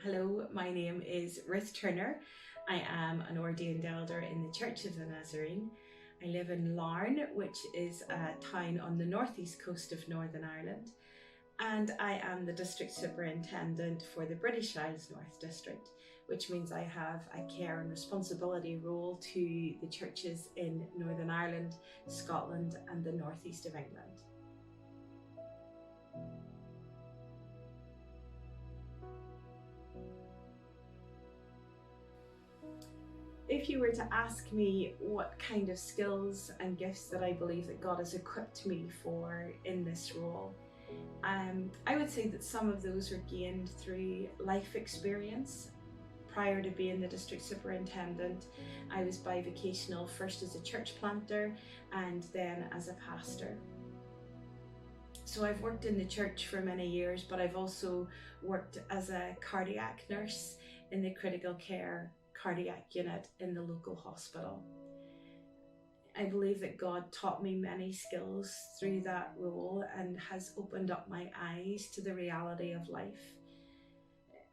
Hello, my name is Ruth Turner. I am an ordained elder in the Church of the Nazarene. I live in Larne, which is a town on the northeast coast of Northern Ireland, and I am the District Superintendent for the British Isles North District, which means I have a care and responsibility role to the churches in Northern Ireland, Scotland and the northeast of England. If you were to ask me what kind of skills and gifts that I believe that God has equipped me for in this role, I would say that some of those were gained through life experience. Prior to being the district superintendent, I was bivocational, first as a church planter and then as a pastor. So I've worked in the church for many years, but I've also worked as a cardiac nurse in the critical care cardiac unit in the local hospital. I believe that God taught me many skills through that role and has opened up my eyes to the reality of life.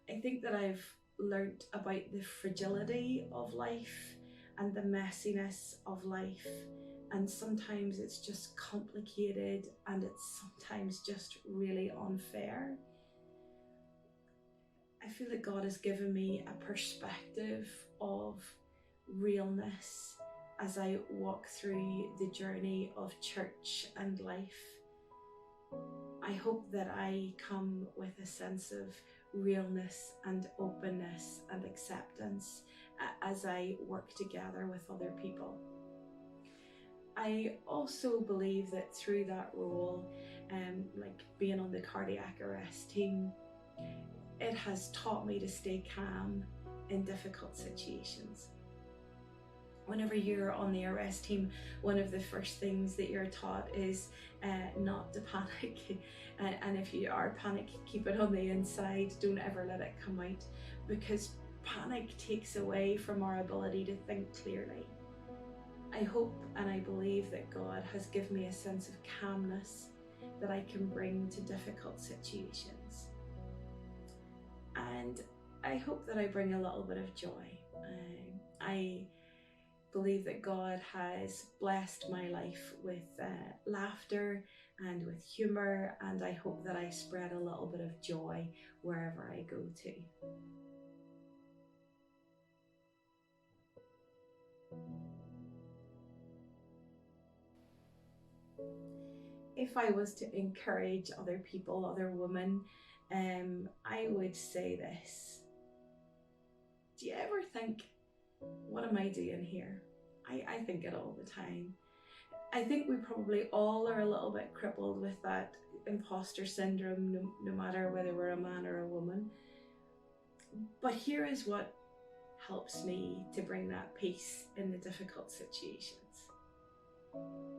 I think that I've learnt about the fragility of life and the messiness of life, and sometimes it's just complicated and it's sometimes just really unfair. I feel that God has given me a perspective of realness as I walk through the journey of church and life. I hope that I come with a sense of realness and openness and acceptance as I work together with other people. I also believe that through that role, like being on the cardiac arrest team, it has taught me to stay calm in difficult situations. Whenever you're on the arrest team, one of the first things that you're taught is not to panic. And if you are panic, keep it on the inside. Don't ever let it come out, because panic takes away from our ability to think clearly. I hope and I believe that God has given me a sense of calmness that I can bring to difficult situations. And I hope that I bring a little bit of joy. I believe that God has blessed my life with laughter and with humour, and I hope that I spread a little bit of joy wherever I go to. If I was to encourage other people, other women, I would say this. Do you ever think, what am I doing here? I think it all the time. I think we probably all are a little bit crippled with that imposter syndrome, no matter whether we're a man or a woman. But here is what helps me to bring that peace in the difficult situations.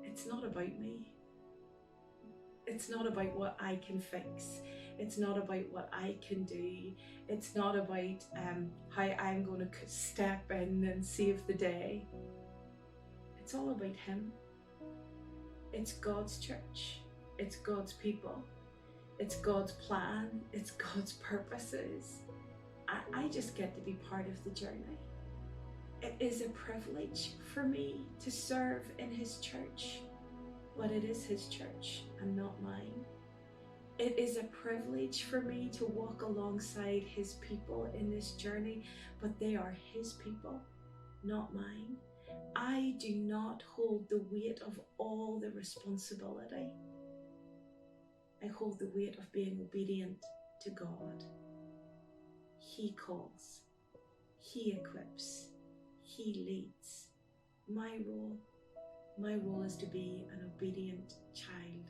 It's not about me. It's not about what I can fix. It's not about what I can do. It's not about how I'm going to step in and save the day. It's all about Him. It's God's church. It's God's people. It's God's plan. It's God's purposes. I just get to be part of the journey. It is a privilege for me to serve in His church, but it is His church and not mine. It is a privilege for me to walk alongside His people in this journey, but they are His people, not mine. I do not hold the weight of all the responsibility. I hold the weight of being obedient to God. He calls, He equips, He leads. My role is to be an obedient child